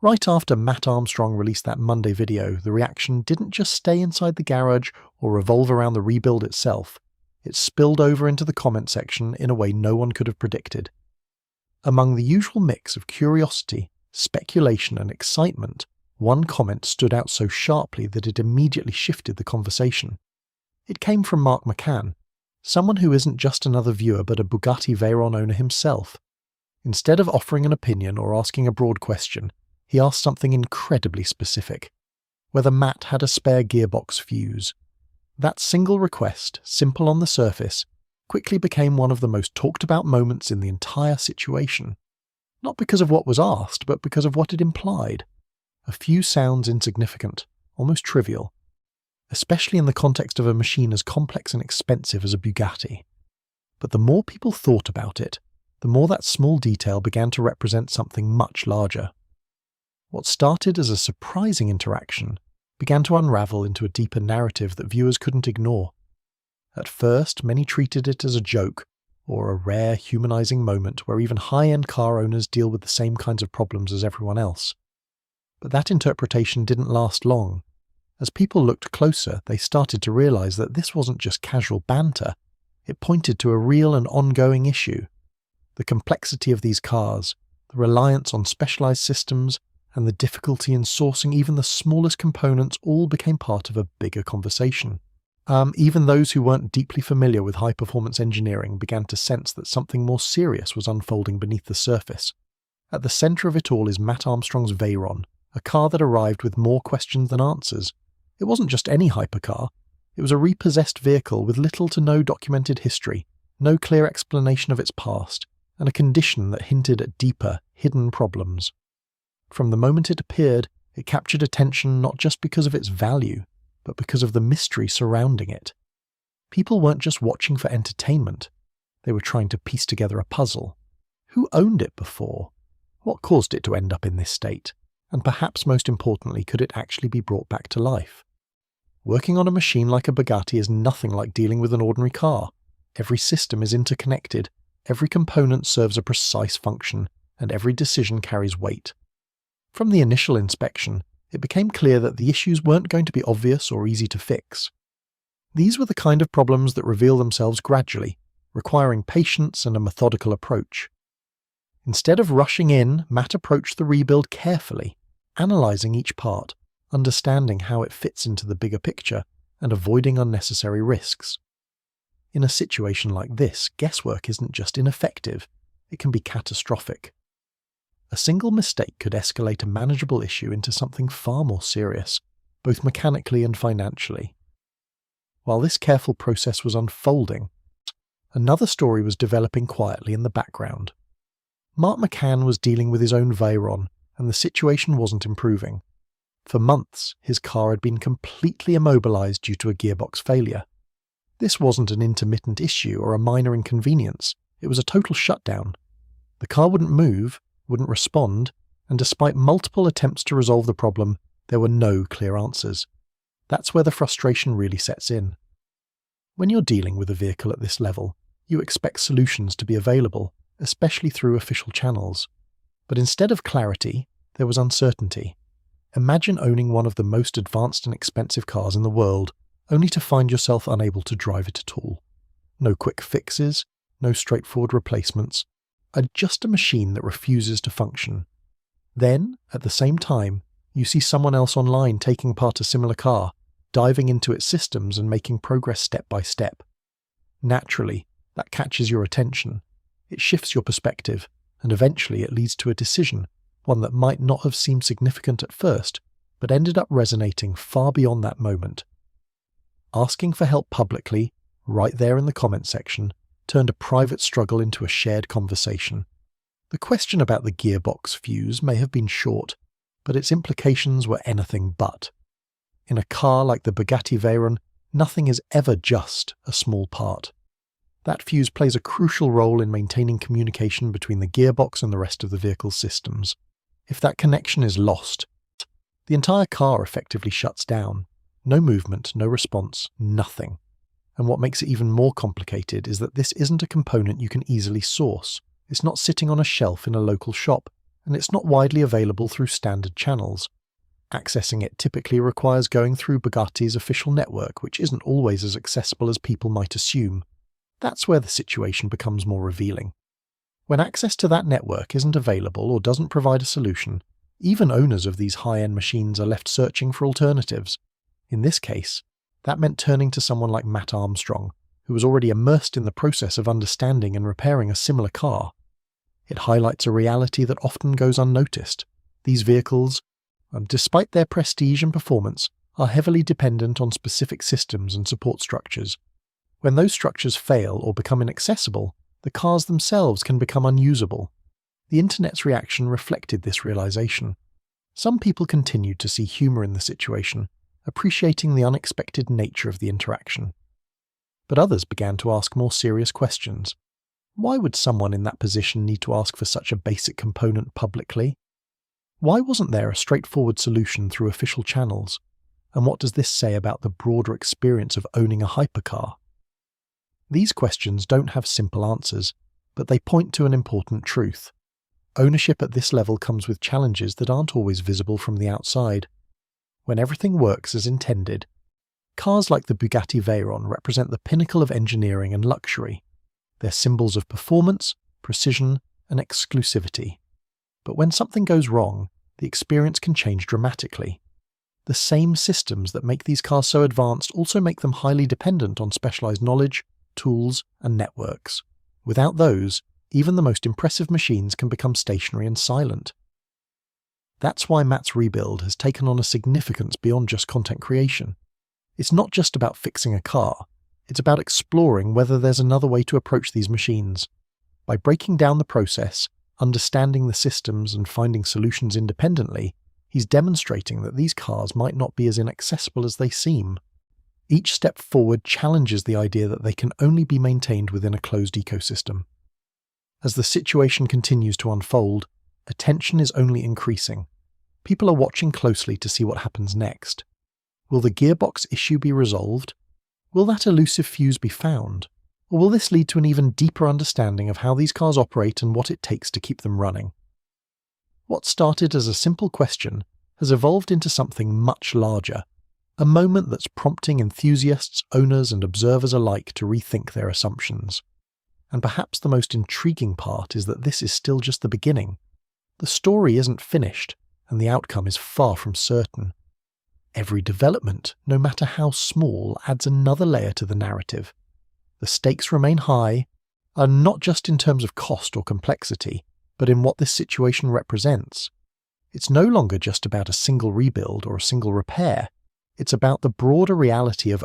Right after Mat Armstrong released that Monday video, the reaction didn't just stay inside the garage or revolve around the rebuild itself. It spilled over into the comment section in a way no one could have predicted. Among the usual mix of curiosity, speculation and excitement, one comment stood out so sharply that it immediately shifted the conversation. It came from McCann, someone who isn't just another viewer but a Bugatti Veyron owner himself. Instead of offering an opinion or asking a broad question, he asked something incredibly specific: whether Matt had a spare gearbox fuse. That single request, simple on the surface, quickly became one of the most talked about moments in the entire situation. Not because of what was asked, but because of what it implied. A fuse sounds insignificant, almost trivial, especially in the context of a machine as complex and expensive as a Bugatti. But the more people thought about it, the more that small detail began to represent something much larger. What started as a surprising interaction began to unravel into a deeper narrative that viewers couldn't ignore. At first, many treated it as a joke, or a rare, humanizing moment where even high-end car owners deal with the same kinds of problems as everyone else. But that interpretation didn't last long. As people looked closer, they started to realize that this wasn't just casual banter. It pointed to a real and ongoing issue. The complexity of these cars, the reliance on specialized systems, and the difficulty in sourcing even the smallest components all became part of a bigger conversation. Even those who weren't deeply familiar with high-performance engineering began to sense that something more serious was unfolding beneath the surface. At the center of it all is Mat Armstrong's Veyron, a car that arrived with more questions than answers. It wasn't just any hypercar. It was a repossessed vehicle with little to no documented history, no clear explanation of its past, and a condition that hinted at deeper, hidden problems. From the moment it appeared, it captured attention not just because of its value, but because of the mystery surrounding it. People weren't just watching for entertainment. They were trying to piece together a puzzle. Who owned it before? What caused it to end up in this state? And perhaps most importantly, could it actually be brought back to life? Working on a machine like a Bugatti is nothing like dealing with an ordinary car. Every system is interconnected, every component serves a precise function, and every decision carries weight. From the initial inspection, it became clear that the issues weren't going to be obvious or easy to fix. These were the kind of problems that reveal themselves gradually, requiring patience and a methodical approach. Instead of rushing in, Matt approached the rebuild carefully, analyzing each part, understanding how it fits into the bigger picture, and avoiding unnecessary risks. In a situation like this, guesswork isn't just ineffective, it can be catastrophic. A single mistake could escalate a manageable issue into something far more serious, both mechanically and financially. While this careful process was unfolding, another story was developing quietly in the background. McCann was dealing with his own Veyron, and the situation wasn't improving. For months, his car had been completely immobilized due to a gearbox failure. This wasn't an intermittent issue or a minor inconvenience, it was a total shutdown. The car wouldn't move, wouldn't respond, and despite multiple attempts to resolve the problem, there were no clear answers. That's where the frustration really sets in. When you're dealing with a vehicle at this level, you expect solutions to be available, especially through official channels. But instead of clarity, there was uncertainty. Imagine owning one of the most advanced and expensive cars in the world, only to find yourself unable to drive it at all. No quick fixes, no straightforward replacements, just a machine that refuses to function. Then, at the same time, you see someone else online taking apart a similar car, diving into its systems and making progress step by step. Naturally, that catches your attention. It shifts your perspective, and eventually it leads to a decision, one that might not have seemed significant at first, but ended up resonating far beyond that moment. Asking for help publicly, right there in the comment section, turned a private struggle into a shared conversation. The question about the gearbox fuse may have been short, but its implications were anything but. In a car like the Bugatti Veyron, nothing is ever just a small part. That fuse plays a crucial role in maintaining communication between the gearbox and the rest of the vehicle's systems. If that connection is lost, the entire car effectively shuts down. No movement, no response, nothing. And what makes it even more complicated is that this isn't a component you can easily source. It's not sitting on a shelf in a local shop, and it's not widely available through standard channels. Accessing it typically requires going through Bugatti's official network, which isn't always as accessible as people might assume. That's where the situation becomes more revealing. When access to that network isn't available or doesn't provide a solution, even owners of these high-end machines are left searching for alternatives. In this case, that meant turning to someone like Mat Armstrong, who was already immersed in the process of understanding and repairing a similar car. It highlights a reality that often goes unnoticed. These vehicles, despite their prestige and performance, are heavily dependent on specific systems and support structures. When those structures fail or become inaccessible, the cars themselves can become unusable. The internet's reaction reflected this realization. Some people continued to see humor in the situation, appreciating the unexpected nature of the interaction. But others began to ask more serious questions. Why would someone in that position need to ask for such a basic component publicly? Why wasn't there a straightforward solution through official channels? And what does this say about the broader experience of owning a hypercar? These questions don't have simple answers, but they point to an important truth. Ownership at this level comes with challenges that aren't always visible from the outside. When everything works as intended, cars like the Bugatti Veyron represent the pinnacle of engineering and luxury. They're symbols of performance, precision, and exclusivity. But when something goes wrong, the experience can change dramatically. The same systems that make these cars so advanced also make them highly dependent on specialized knowledge, tools, and networks. Without those, even the most impressive machines can become stationary and silent. That's why Mat's rebuild has taken on a significance beyond just content creation. It's not just about fixing a car, it's about exploring whether there's another way to approach these machines. By breaking down the process, understanding the systems, and finding solutions independently, he's demonstrating that these cars might not be as inaccessible as they seem. Each step forward challenges the idea that they can only be maintained within a closed ecosystem. As the situation continues to unfold, attention is only increasing. People are watching closely to see what happens next. Will the gearbox issue be resolved? Will that elusive fuse be found? Or will this lead to an even deeper understanding of how these cars operate and what it takes to keep them running? What started as a simple question has evolved into something much larger, a moment that's prompting enthusiasts, owners, and observers alike to rethink their assumptions. And perhaps the most intriguing part is that this is still just the beginning. The story isn't finished, and the outcome is far from certain. Every development, no matter how small, adds another layer to the narrative. The stakes remain high, and not just in terms of cost or complexity, but in what this situation represents. It's no longer just about a single rebuild or a single repair. It's about the broader reality of